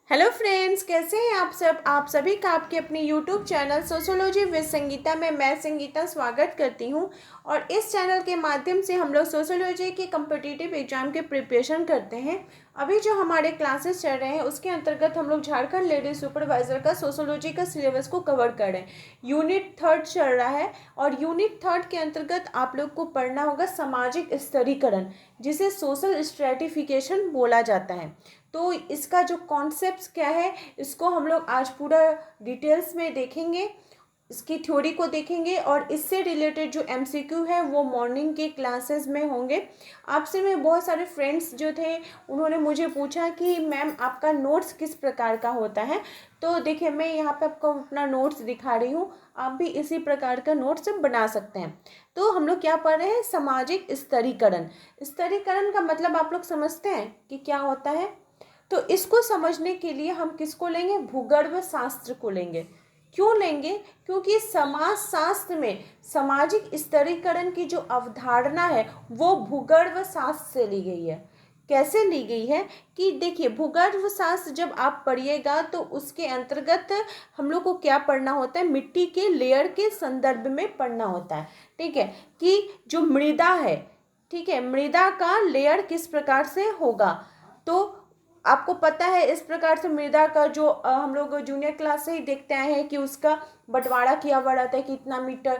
Hello friends, कैसे हैं आप सब। आप सभी का आपके अपने YouTube channel sociology with Sangeeta में मैं संगीता स्वागत करती हूं। और इस चैनल के माध्यम से हम लोग सोशियोलॉजी के कम्पिटिटिव एग्जाम के प्रिपरेशन करते हैं। अभी जो हमारे क्लासेस चल रहे हैं उसके अंतर्गत हम लोग झारखंड लेडीज सुपरवाइजर का सोशियोलॉजी का सिलेबस को कवर कर रहे हैं। यूनिट 3 चल रहा है और यूनिट 3 के अंतर्गत आप लोग को पढ़ना होगा सामाजिक स्तरीकरण, जिसे सोशल स्ट्रेटिफिकेशन बोला जाता है। तो इसका जो कॉन्सेप्ट्स क्या है इसको हम लोग आज पूरा डिटेल्स में देखेंगे, इसकी थ्योरी को देखेंगे और इससे रिलेटेड जो एमसीक्यू है वो मॉर्निंग के क्लासेस में होंगे। आपसे में बहुत सारे फ्रेंड्स जो थे उन्होंने मुझे पूछा कि मैम आपका नोट्स किस प्रकार का होता है। तो देखिए, मैं यहाँ पे आपको अपना नोट्स दिखा रही हूँ, आप भी इसी प्रकार का नोट्स बना सकते हैं। तो हम लोग क्या पढ़ रहे हैं, सामाजिक स्तरीकरण। स्तरीकरण का मतलब आप लोग समझते हैं कि क्या होता है। तो इसको समझने के लिए हम किसको लेंगे, भूगर्भ शास्त्र को लेंगे। क्यों लेंगे, क्योंकि समाज शास्त्र में सामाजिक स्तरीकरण की जो अवधारणा है वो भूगर्भ शास्त्र से ली गई है। कैसे ली गई है कि देखिए, भूगर्भ शास्त्र जब आप पढ़िएगा तो उसके अंतर्गत हम लोग को क्या पढ़ना होता है, मिट्टी के लेयर के संदर्भ में पढ़ना होता है। ठीक है, कि जो मृदा है, ठीक है, मृदा का लेयर किस प्रकार से होगा। तो आपको पता है इस प्रकार से मृदा का जो हम लोग जूनियर क्लास से ही देखते आए हैं कि उसका बंटवारा किया हुआ रहता है कि इतना मीटर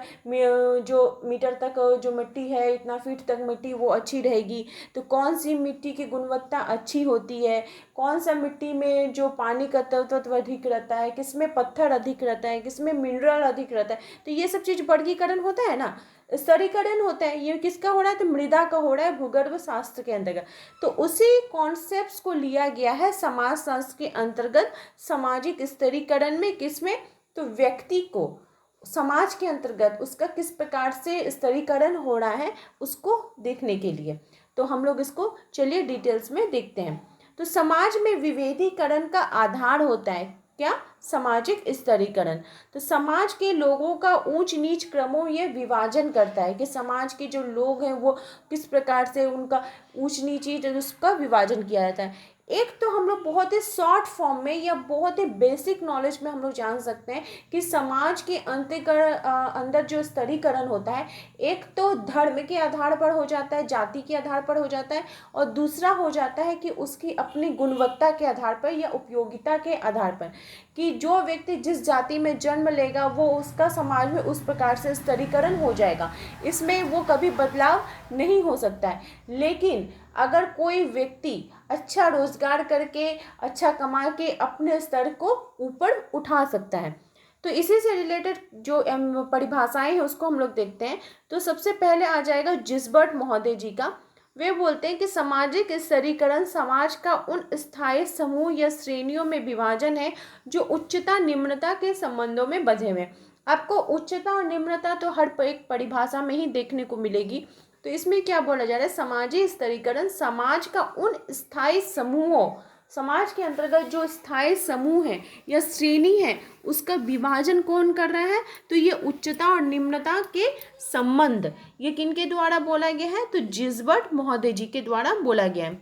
जो मीटर तक जो मिट्टी है, इतना फीट तक मिट्टी वो अच्छी रहेगी। तो कौन सी मिट्टी की गुणवत्ता अच्छी होती है, कौन सा मिट्टी में जो पानी का तत्व अधिक रहता है, किसमें पत्थर अधिक रहता है, किसमें मिनरल अधिक रहता है। तो ये सब चीज़ वर्गीकरण होता है ना, स्तरीकरण होता है। ये किसका हो रहा है, तो मृदा का हो रहा है भूगर्भ शास्त्र के अंतर्गत। तो उसी कॉन्सेप्ट्स को लिया गया है समाज शास्त्र के अंतर्गत सामाजिक स्तरीकरण में। किसमें, तो व्यक्ति को समाज के अंतर्गत उसका किस प्रकार से स्तरीकरण हो रहा है उसको देखने के लिए। तो हम लोग इसको चलिए डिटेल्स में देखते हैं। तो समाज में विभेदीकरण का आधार होता है क्या, सामाजिक स्तरीकरण। तो समाज के लोगों का ऊंच नीच क्रमों ये विभाजन करता है कि समाज के जो लोग हैं वो किस प्रकार से उनका ऊंच नीच उसका विभाजन किया जाता है। एक तो हम लोग बहुत ही शॉर्ट फॉर्म में या बहुत ही बेसिक नॉलेज में हम लोग जान सकते हैं कि समाज के अंदर जो स्तरीकरण होता है, एक तो धर्म के आधार पर हो जाता है, जाति के आधार पर हो जाता है, और दूसरा हो जाता है कि उसकी अपनी गुणवत्ता के आधार पर या उपयोगिता के आधार पर, कि जो व्यक्ति जिस जाति में जन्म लेगा वो उसका समाज में उस प्रकार से स्तरीकरण हो जाएगा, इसमें वो कभी बदलाव नहीं हो सकता है। लेकिन अगर कोई व्यक्ति अच्छा रोजगार करके अच्छा कमा के अपने स्तर को ऊपर उठा सकता है। तो इसी से रिलेटेड जो परिभाषाएं हैं उसको हम लोग देखते हैं। तो सबसे पहले आ जाएगा जिसबर्ट महोदय जी का। वे बोलते हैं कि सामाजिक स्तरीकरण समाज का उन स्थायी समूह या श्रेणियों में विभाजन है जो उच्चता निम्नता के संबंधों में बंधे हुए हैं। आपको उच्चता और निम्नता तो हर एक परिभाषा में ही देखने को मिलेगी। तो इसमें क्या बोला जा रहा है, सामाजिक स्तरीकरण समाज का उन स्थायी समूहों, समाज के अंतर्गत जो स्थायी समूह है या श्रेणी है उसका विभाजन कौन कर रहा है, तो ये उच्चता और निम्नता के संबंध, ये किनके द्वारा बोला गया है, तो जिसबर्ट महोदय जी के द्वारा बोला गया है।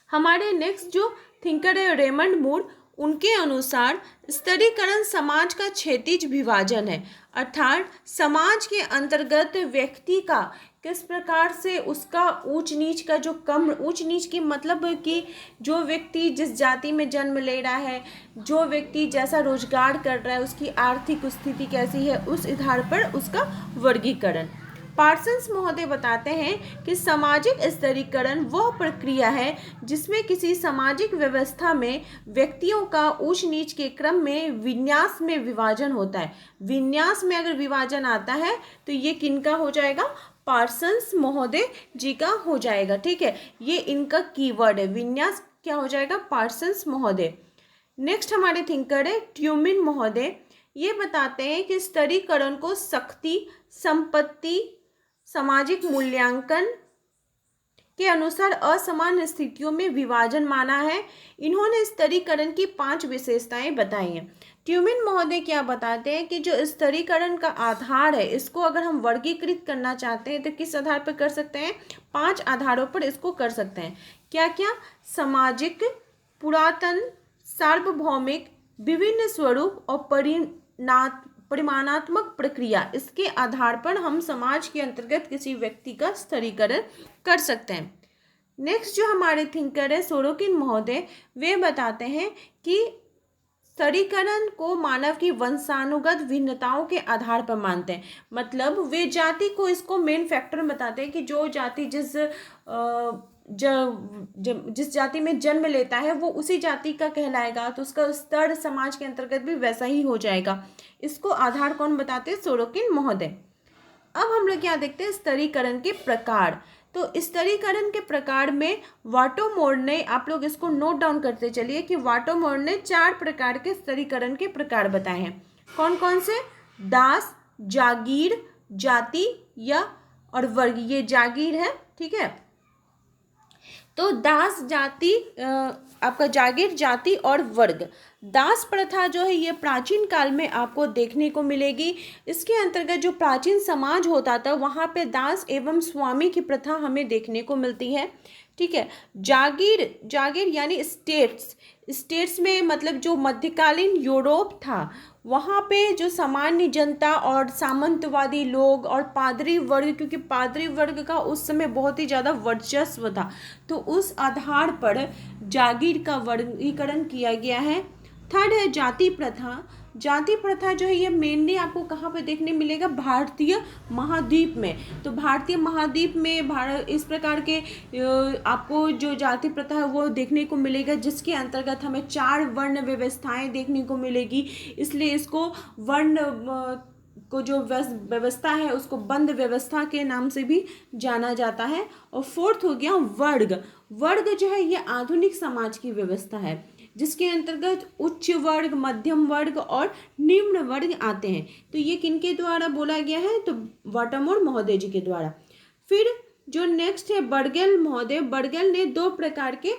हमारे नेक्स्ट जो थिंकर है रेमंड मूर, उनके अनुसार स्तरीकरण समाज का क्षैतिज विभाजन है, अर्थात समाज के अंतर्गत व्यक्ति का किस प्रकार से उसका ऊंच नीच का जो कम, ऊंच नीच की मतलब कि जो व्यक्ति जिस जाति में जन्म ले रहा है, जो व्यक्ति जैसा रोजगार कर रहा है, उसकी आर्थिक स्थिति कैसी है, उस आधार पर उसका वर्गीकरण। पार्सन्स महोदय बताते हैं कि सामाजिक स्तरीकरण वह प्रक्रिया है जिसमें किसी सामाजिक व्यवस्था में व्यक्तियों का ऊंच नीच के क्रम में विन्यास में विभाजन होता है। विन्यास में अगर विभाजन आता है तो ये किनका हो जाएगा, पार्सन्स महोदय जी का हो जाएगा। ठीक है, ये इनका कीवर्ड है, विन्यास क्या हो जाएगा, पार्सन्स महोदय। नेक्स्ट हमारे थिंकर है ट्यूमिन महोदय। ये बताते हैं कि स्तरीकरण को शक्ति, संपत्ति, सामाजिक मूल्यांकन के अनुसार असमान स्थितियों में विभाजन माना है। इन्होंने स्तरीकरण की 5 विशेषताएं बताई हैं। ट्यूमिन महोदय क्या बताते हैं कि जो स्तरीकरण का आधार है इसको अगर हम वर्गीकृत करना चाहते हैं तो किस आधार पर कर सकते हैं, 5 आधारों पर इसको कर सकते हैं। क्या क्या, सामाजिक, पुरातन, सार्वभौमिक, विभिन्न स्वरूप और परिमाणात्मक प्रक्रिया, इसके आधार पर हम समाज के अंतर्गत किसी व्यक्ति का स्तरीकरण कर सकते हैं। नेक्स्ट जो हमारे थिंकर है सोरोकिन महोदय, वे बताते हैं कि स्तरीकरण को मानव की वंशानुगत भिन्नताओं के आधार पर मानते हैं। मतलब वे जाति को इसको मेन फैक्टर बताते हैं कि जो जाति जिस जाति में जन्म लेता है वो उसी जाति का कहलाएगा, तो उसका स्तर समाज के अंतर्गत भी वैसा ही हो जाएगा। इसको आधार कौन बताते हैं? सोरोकिन महोदय। अब हम लोग क्या देखते हैं? स्तरीकरण के प्रकार। तो स्तरीकरण के प्रकार में वाटोमोर ने, आप लोग इसको नोट डाउन करते चलिए कि वाटोमोर ने 4 प्रकार के स्तरीकरण के प्रकार बताए हैं। कौन कौन से? दास, जागीर, जाति या और वर्ग। ये जागीर है, ठीक है। तो दास, जाति, आपका जागीर, जाति और वर्ग। दास प्रथा जो है ये प्राचीन काल में आपको देखने को मिलेगी। इसके अंतर्गत जो प्राचीन समाज होता था वहाँ पे दास एवं स्वामी की प्रथा हमें देखने को मिलती है, ठीक है। जागीर, जागीर यानी स्टेट्स में मतलब जो मध्यकालीन यूरोप था वहाँ पे जो सामान्य जनता और सामंतवादी लोग और पादरी वर्ग, क्योंकि पादरी वर्ग का उस समय बहुत ही ज़्यादा वर्चस्व था, तो उस आधार पर जागीर का वर्गीकरण किया गया है। थर्ड है जाति प्रथा। जाति प्रथा जो है ये मेनली आपको कहाँ पे देखने मिलेगा? भारतीय महाद्वीप में। तो भारतीय महाद्वीप में भारत इस प्रकार के आपको जो जाति प्रथा है वो देखने को मिलेगा, जिसके अंतर्गत हमें 4 वर्ण व्यवस्थाएं देखने को मिलेगी। इसलिए इसको वर्ण को जो व्यवस्था है उसको बंद व्यवस्था के नाम से भी जाना जाता है। और फोर्थ हो गया वर्ग। वर्ग जो है ये आधुनिक समाज की व्यवस्था है, जिसके अंतर्गत उच्च वर्ग, मध्यम वर्ग और निम्न वर्ग आते हैं। तो ये किनके द्वारा बोला गया है? तो वाटोमोर महोदय जी के द्वारा। फिर जो नेक्स्ट है बर्गेल महोदय, बर्गेल ने 2 प्रकार के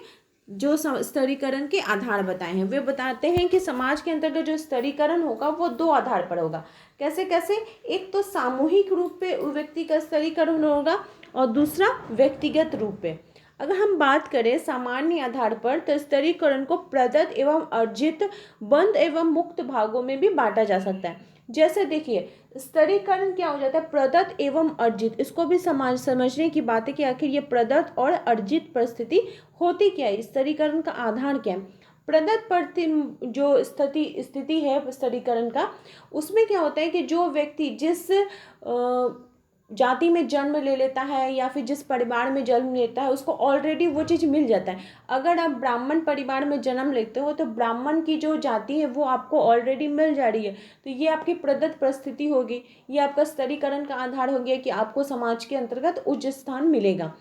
जो स्तरीकरण के आधार बताए हैं। वे बताते हैं कि समाज के अंतर्गत जो स्तरीकरण होगा वो 2 आधार पर होगा। कैसे कैसे? एक तो सामूहिक रूप पे व्यक्ति का स्तरीकरण होगा और दूसरा व्यक्तिगत रूप पे। अगर हम बात करें सामान्य आधार पर, तो स्तरीकरण को प्रदत्त एवं अर्जित, बंद एवं मुक्त भागों में भी बांटा जा सकता है। जैसे देखिए स्तरीकरण क्या हो जाता है? प्रदत्त एवं अर्जित। इसको भी समझने की बात है कि आखिर ये प्रदत्त और अर्जित परिस्थिति होती क्या है, स्तरीकरण का आधार क्या है। प्रदत्त जो स्थिति है स्तरीकरण का, उसमें क्या होता है कि जो व्यक्ति जिस जाति में जन्म ले लेता है या फिर जिस परिवार में जन्म लेता है उसको ऑलरेडी वो चीज़ मिल जाता है। अगर आप ब्राह्मण परिवार में जन्म लेते हो तो ब्राह्मण की जो जाति है वो आपको ऑलरेडी मिल जा रही है, तो ये आपकी प्रदत्त परिस्थिति होगी। ये आपका स्तरीकरण का आधार हो गया कि आपको समाज के अंतर्गत उच्च स्थान मिलेगा।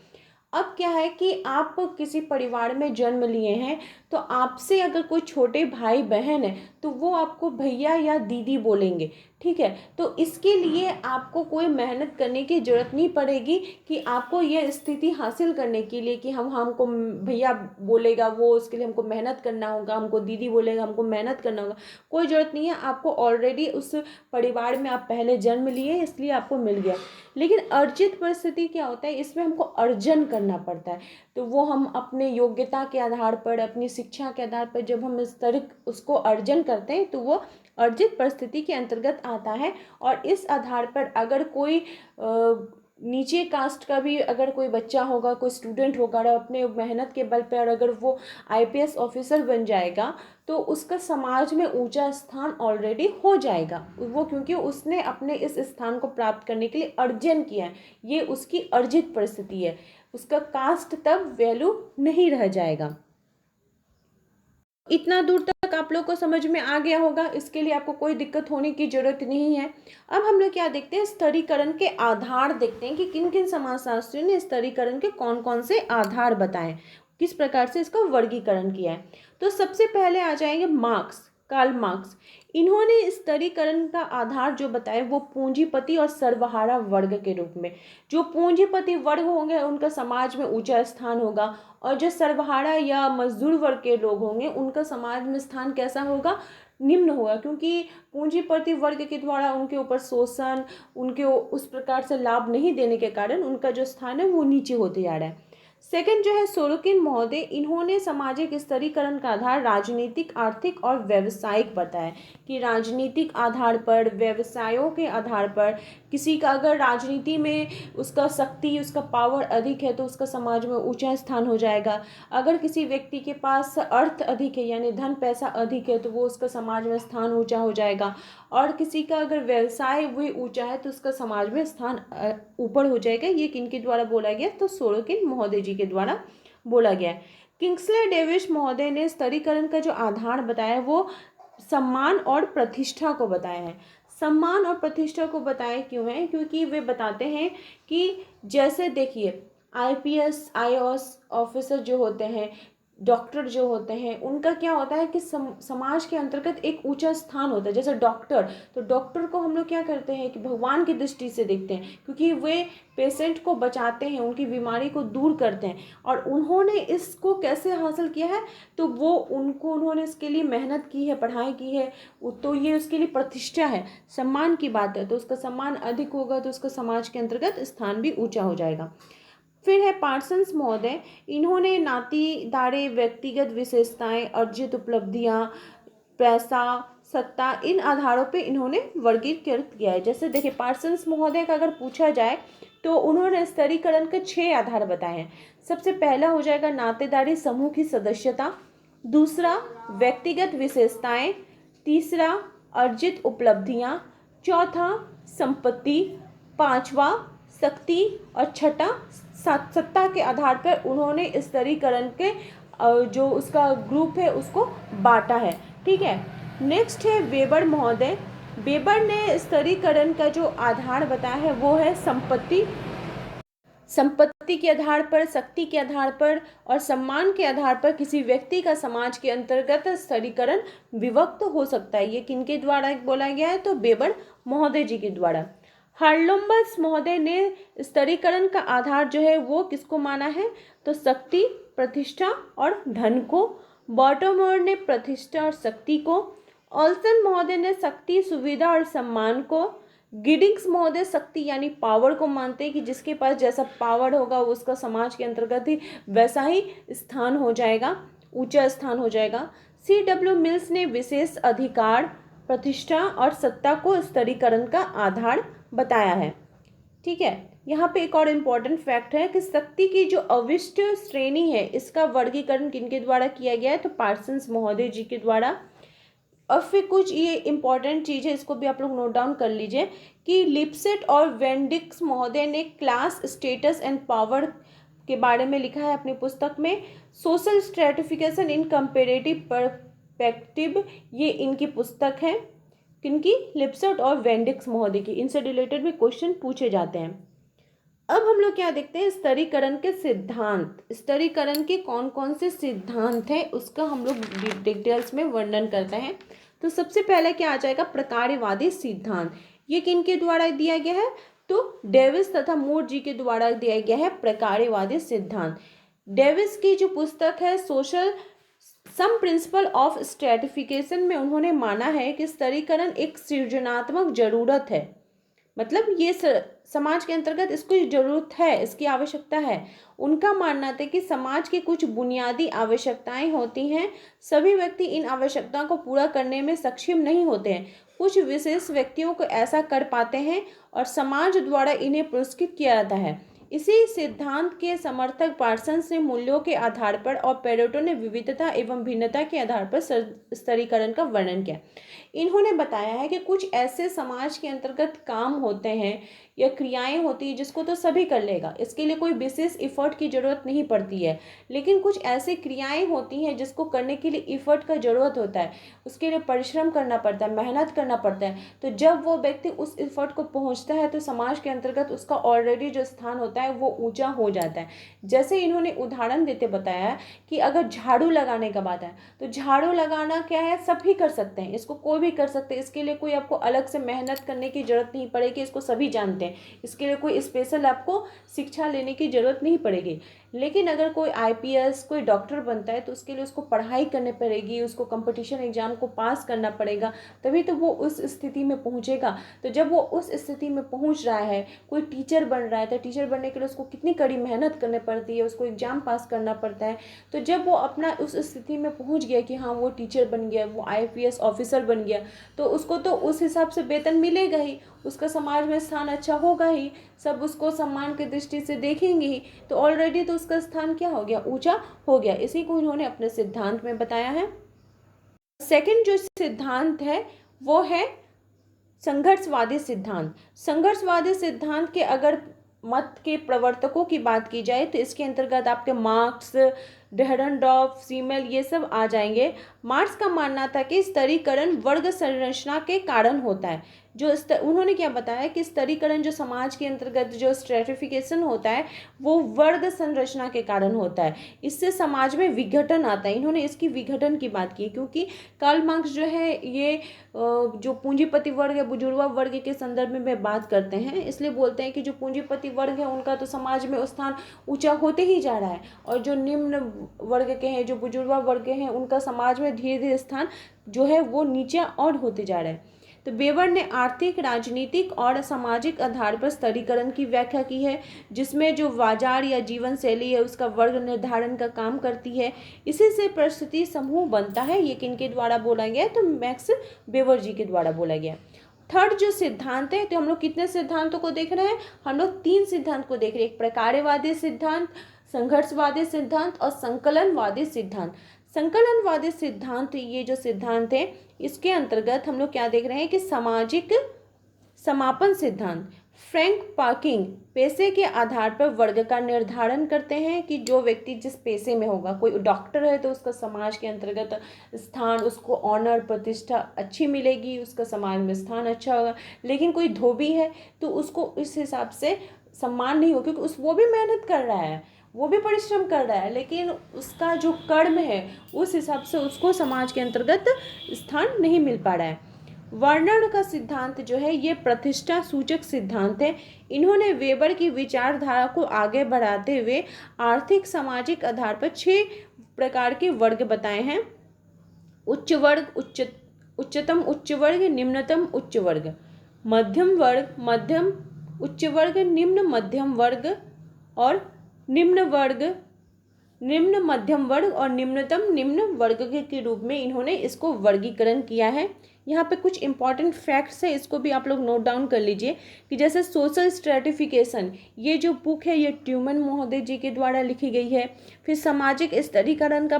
अब क्या है कि आप किसी परिवार में जन्म लिए हैं, तो आपसे अगर कोई छोटे भाई बहन है तो वो आपको भैया या दीदी बोलेंगे, ठीक है। तो इसके लिए आपको कोई मेहनत करने की ज़रूरत नहीं पड़ेगी कि आपको यह स्थिति हासिल करने के लिए कि हमको भैया बोलेगा वो, उसके लिए हमको मेहनत करना होगा, हमको दीदी बोलेगा हमको मेहनत करना होगा। कोई ज़रूरत नहीं है, आपको ऑलरेडी उस परिवार में आप पहले जन्म लिए इसलिए आपको मिल गया। लेकिन अर्जित परिस्थिति क्या होता है? इसमें हमको अर्जन करना पड़ता है। तो वो हम अपने योग्यता के आधार पर, अपनी शिक्षा के आधार पर जब हम इस तरह उसको अर्जन करते हैं तो वो अर्जित परिस्थिति के अंतर्गत आता है। और इस आधार पर अगर कोई नीचे कास्ट का भी अगर कोई बच्चा होगा, कोई स्टूडेंट होगा, अपने मेहनत के बल पर अगर वो IPS ऑफिसर बन जाएगा तो उसका समाज में ऊंचा स्थान ऑलरेडी हो जाएगा वो, क्योंकि उसने अपने इस स्थान को प्राप्त करने के लिए अर्जन किया है। ये उसकी अर्जित परिस्थिति है, उसका कास्ट तब वैल्यू नहीं रह जाएगा। इतना दूर तक आप लोग को समझ में आ गया होगा, इसके लिए आपको कोई दिक्कत होने की जरूरत नहीं है। अब हम लोग क्या देखते हैं? स्तरीकरण के आधार देखते हैं कि किन किन समाजशास्त्रियों ने स्तरीकरण के कौन कौन से आधार बताए, किस प्रकार से इसका वर्गीकरण किया है। तो सबसे पहले आ जाएंगे मार्क्स, कार्ल मार्क्स। इन्होंने स्तरीकरण का आधार जो बताया वो पूंजीपति और सर्वहारा वर्ग के रूप में। जो पूंजीपति वर्ग होंगे उनका समाज में ऊंचा स्थान होगा, और जो सर्वहारा या मजदूर वर्ग के लोग होंगे उनका समाज में स्थान कैसा होगा? निम्न होगा, क्योंकि पूंजीपति वर्ग के द्वारा उनके ऊपर शोषण, उनके उस प्रकार से लाभ नहीं देने के कारण उनका जो स्थान है वो नीचे होते जा रहा है। सेकंड जो है सोरोकिन महोदय, इन्होंने सामाजिक स्तरीकरण का आधार राजनीतिक, आर्थिक और व्यावसायिक बताया कि राजनीतिक आधार पर, व्यवसायों के आधार पर किसी का अगर राजनीति में उसका शक्ति, उसका पावर अधिक है तो उसका समाज में ऊंचा स्थान हो जाएगा। अगर किसी व्यक्ति के पास अर्थ अधिक है यानी धन पैसा अधिक है तो वो उसका समाज में स्थान ऊंचा हो जाएगा। और किसी का अगर व्यवसाय भी ऊंचा है तो उसका समाज में स्थान ऊपर हो जाएगा। ये किनके द्वारा बोला गया? तो सोरोकिन महोदय जी के द्वारा बोला गया है। किंग्सले डेविस महोदय ने स्तरीकरण का जो आधार बताया वो सम्मान और प्रतिष्ठा को बताया है। सम्मान और प्रतिष्ठा को बताया क्यों है? क्योंकि वे बताते हैं कि जैसे देखिए आईपीएस आईएएस ऑफिसर जो होते हैं, डॉक्टर जो होते हैं, उनका क्या होता है कि समाज के अंतर्गत एक ऊंचा स्थान होता है। जैसे डॉक्टर, तो डॉक्टर को हम लोग क्या करते हैं कि भगवान की दृष्टि से देखते हैं, क्योंकि वे पेशेंट को बचाते हैं, उनकी बीमारी को दूर करते हैं। और उन्होंने इसको कैसे हासिल किया है? तो वो उन्होंने इसके लिए मेहनत की है, पढ़ाई की है, तो ये उसके लिए प्रतिष्ठा है, सम्मान की बात है। तो उसका सम्मान अधिक होगा तो उसका समाज के अंतर्गत स्थान भी ऊंचा हो जाएगा। फिर है पार्सन्स महोदय, इन्होंने नातीदारे, व्यक्तिगत विशेषताएं, अर्जित उपलब्धियां, पैसा, सत्ता, इन आधारों पे इन्होंने वर्गीकृत किया है। जैसे देखिए पार्सन्स महोदय का अगर पूछा जाए तो उन्होंने स्तरीकरण के 6 आधार बताए हैं। सबसे पहला हो जाएगा नातेदारी समूह की सदस्यता, दूसरा व्यक्तिगत विशेषताएं, तीसरा अर्जित उपलब्धियां, चौथा संपत्ति, पांचवा शक्ति और छठा सत्ता के आधार पर उन्होंने स्तरीकरण के जो उसका ग्रुप है उसको बांटा है। ठीक है, नेक्स्ट है वेबर महोदय। वेबर ने स्तरीकरण का जो आधार बताया है वो है संपत्ति। संपत्ति के आधार पर, शक्ति के आधार पर और सम्मान के आधार पर किसी व्यक्ति का समाज के अंतर्गत स्तरीकरण विभक्त हो सकता है। ये किनके द्वारा बोला गया है? तो वेबर महोदय जी के द्वारा। हार्लोम्बस महोदय ने स्तरीकरण का आधार जो है वो किसको माना है? तो शक्ति, प्रतिष्ठा और धन को। बॉटमोर ने प्रतिष्ठा और शक्ति को। ऑल्सन महोदय ने शक्ति, सुविधा और सम्मान को। गिडिंग्स महोदय शक्ति यानी पावर को मानते हैं कि जिसके पास जैसा पावर होगा उसका समाज के अंतर्गत ही वैसा ही स्थान हो जाएगा, ऊंचा स्थान हो जाएगा। C.W. मिल्स ने विशेष अधिकार, प्रतिष्ठा और सत्ता को स्तरीकरण का आधार बताया है। ठीक है, यहाँ पे एक और इम्पॉर्टेंट फैक्ट है कि शक्ति की जो अविष्ट श्रेणी है इसका वर्गीकरण किनके द्वारा किया गया है? तो पार्सन्स महोदय जी के द्वारा। और फिर कुछ ये इम्पॉर्टेंट चीज़ है, इसको भी आप लोग नोट डाउन कर लीजिए कि लिपसेट और वेंडिक्स महोदय ने क्लास, स्टेटस एंड पावर के बारे में लिखा है अपनी पुस्तक में। सोशल स्ट्रेटिफिकेशन इन कंपेरेटिव परस्पेक्टिव, ये इनकी पुस्तक है। किनकी? लिपसेट और वेंडिक्स महोदय की। इनसे रिलेटेड भी क्वेश्चन पूछे जाते हैं। अब हम लोग क्या देखते हैं? स्तरीकरण के सिद्धांत। स्तरीकरण के कौन कौन से सिद्धांत हैं उसका हम लोग डिटेल्स में वर्णन करते हैं। तो सबसे पहले क्या आ जाएगा? प्रकारवादी सिद्धांत। ये किनके द्वारा दिया गया है? तो डेविस तथा मूर जी के द्वारा दिया गया है प्रकारवादी सिद्धांत। डेविस की जो पुस्तक है social some principle of stratification में उन्होंने माना है कि स्तरीकरण एक सृजनात्मक जरूरत है। मतलब ये समाज के अंतर्गत इसको जरूरत है, इसकी आवश्यकता है। उनका मानना था कि समाज की कुछ बुनियादी आवश्यकताएं होती हैं, सभी व्यक्ति इन आवश्यकताओं को पूरा करने में सक्षम नहीं होते हैं। कुछ विशेष व्यक्तियों को ऐसा कर पाते हैं और समाज द्वारा इन्हें पुरस्कृत किया जाता है। इसी सिद्धांत के समर्थक पार्सन्स ने मूल्यों के आधार पर और पेरेटो ने विविधता एवं भिन्नता के आधार पर स्तरीकरण का वर्णन किया। इन्होंने बताया है कि कुछ ऐसे समाज के अंतर्गत काम होते हैं या क्रियाएं होती है जिसको तो सभी कर लेगा, इसके लिए कोई विशेष इफर्ट की ज़रूरत नहीं पड़ती है। लेकिन कुछ ऐसी क्रियाएं होती हैं जिसको करने के लिए इफर्ट का ज़रूरत होता है, उसके लिए परिश्रम करना पड़ता है, मेहनत करना पड़ता है। तो जब वो व्यक्ति उस इफर्ट को पहुंचता है तो समाज के अंतर्गत उसका ऑलरेडी जो स्थान होता है वो ऊंचा हो जाता है। जैसे इन्होंने उदाहरण देते बताया कि अगर झाड़ू लगाने का बात है तो झाड़ू लगाना क्या है, सभी कर सकते हैं, इसको कोई भी कर सकते हैं, इसके लिए कोई आपको अलग से मेहनत करने की ज़रूरत नहीं पड़ेगी, इसको सभी जानते हैं, इसके लिए कोई स्पेशल आपको शिक्षा लेने की ज़रूरत नहीं पड़ेगी। लेकिन अगर कोई आईपीएस कोई डॉक्टर बनता है तो उसके लिए उसको पढ़ाई करनी पड़ेगी, उसको कंपटीशन एग्ज़ाम को पास करना पड़ेगा, तभी तो वो उस स्थिति में पहुँचेगा। तो जब वो उस स्थिति में पहुँच रहा है, कोई टीचर बन रहा है तो टीचर बनने के लिए उसको कितनी कड़ी मेहनत करनी पड़ती है, उसको एग्ज़ाम पास करना पड़ता है। तो जब वो अपना उस स्थिति में पहुँच गया कि हाँ वो टीचर बन गया, वो आईपीएस ऑफिसर बन गया, तो उसको तो उस हिसाब से वेतन मिलेगा ही, उसका समाज में स्थान अच्छा होगा ही, सब उसको सम्मान की दृष्टि से देखेंगे ही। तो ऑलरेडी तो उसका स्थान क्या हो गया, ऊंचा हो गया। इसी को इन्होंने अपने सिद्धांत में बताया है। सेकंड जो सिद्धांत है वो है संघर्षवादी सिद्धांत। संघर्षवादी सिद्धांत के अगर मत के प्रवर्तकों की बात की जाए तो इसके अंतर्गत आपके मार्क्स, डेहरनडॉर्फ, सीमेल ये सब आ जाएंगे। मार्क्स का मानना था कि स्तरीकरण वर्ग संरचना के कारण होता है। उन्होंने क्या बताया कि स्तरीकरण जो समाज के अंतर्गत जो स्ट्रेटिफिकेशन होता है वो वर्ग संरचना के कारण होता है, इससे समाज में विघटन आता है। इन्होंने इसकी विघटन की बात की क्योंकि कार्ल मार्क्स जो है ये जो पूंजीपति वर्ग है, बुजुर्गा वर्ग के संदर्भ में बात करते हैं, इसलिए बोलते हैं कि जो पूंजीपति वर्ग है उनका तो समाज में स्थान ऊंचा होते ही जा रहा है, और जो निम्न वर्ग के हैं, जो बुजुर्गा वर्ग के हैं, उनका समाज में धीरे धीरे स्थान जो है वो नीचे और होते जा रहा है। तो वेबर ने आर्थिक, राजनीतिक और सामाजिक आधार पर स्तरीकरण की व्याख्या की है, जिसमें जो बाजार या जीवन शैली है उसका वर्ग निर्धारण का काम करती है। इसी से परिस्थिति समूह बनता है। ये किनके द्वारा बोला गया है, तो मैक्स वेबर जी के द्वारा बोला गया। थर्ड जो सिद्धांत है, तो हम लोग कितने सिद्धांतों को देख रहे हैं, हम लोग 3 सिद्धांत को देख रहे हैं। एक प्रकार्यवादी सिद्धांत, संघर्षवादी सिद्धांत और संकलनवादी सिद्धांत। संकलनवादी सिद्धांत, ये जो सिद्धांत है इसके अंतर्गत हम लोग क्या देख रहे हैं कि सामाजिक समापन सिद्धांत। फ्रैंक पार्किंग पेशे के आधार पर वर्ग का निर्धारण करते हैं कि जो व्यक्ति जिस पेशे में होगा, कोई डॉक्टर है तो उसका समाज के अंतर्गत स्थान, उसको ऑनर, प्रतिष्ठा अच्छी मिलेगी, उसका समाज में स्थान अच्छा होगा। लेकिन कोई धोबी है तो उसको इस हिसाब से सम्मान नहीं होगा, क्योंकि वो भी मेहनत कर रहा है, वो भी परिश्रम कर रहा है, लेकिन उसका जो कर्म है उस हिसाब से उसको समाज के अंतर्गत स्थान नहीं मिल पा रहा है। वर्णन का सिद्धांत जो है ये प्रतिष्ठा सूचक सिद्धांत है। इन्होंने वेबर की विचारधारा को आगे बढ़ाते हुए आर्थिक सामाजिक आधार पर 6 प्रकार के वर्ग बताए हैं। उच्च वर्ग, उच्चतम उच्च वर्ग, निम्नतम उच्च वर्ग, मध्यम वर्ग, मध्यम उच्च वर्ग, निम्न मध्यम वर्ग और निम्न वर्ग, निम्न मध्यम वर्ग और निम्नतम निम्न वर्ग के रूप में इन्होंने इसको वर्गीकरण किया है। यहाँ पे कुछ इंपॉर्टेंट फैक्ट्स है, इसको भी आप लोग नोट डाउन कर लीजिए कि जैसे सोशल स्ट्रेटिफिकेशन, ये जो बुक है ये ट्यूमन महोदय जी के द्वारा लिखी गई है। फिर सामाजिक स्तरीकरण का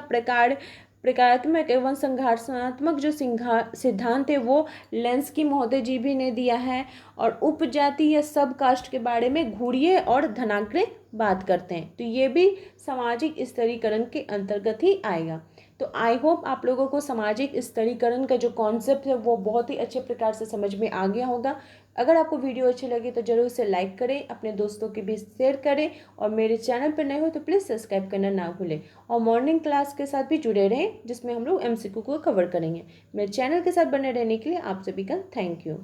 प्रकारात्मक एवं संघर्षात्मक जो सिद्धांत है वो लेंस्की महोदय जी भी ने दिया है। और उपजाति या सब कास्ट के बारे में घुरिये और धनाग्रे बात करते हैं, तो ये भी सामाजिक स्तरीकरण के अंतर्गत ही आएगा। तो आई होप आप लोगों को सामाजिक स्तरीकरण का जो कॉन्सेप्ट है वो बहुत ही अच्छे प्रकार से समझ में आ गया होगा। अगर आपको वीडियो अच्छी लगी तो जरूर से लाइक करें, अपने दोस्तों के बीच शेयर करें, और मेरे चैनल पर नए हो तो प्लीज़ सब्सक्राइब करना ना भूलें। और मॉर्निंग क्लास के साथ भी जुड़े रहें जिसमें हम लोग MCQ को कवर करेंगे। मेरे चैनल के साथ बने रहने के लिए आप सभी का थैंक यू।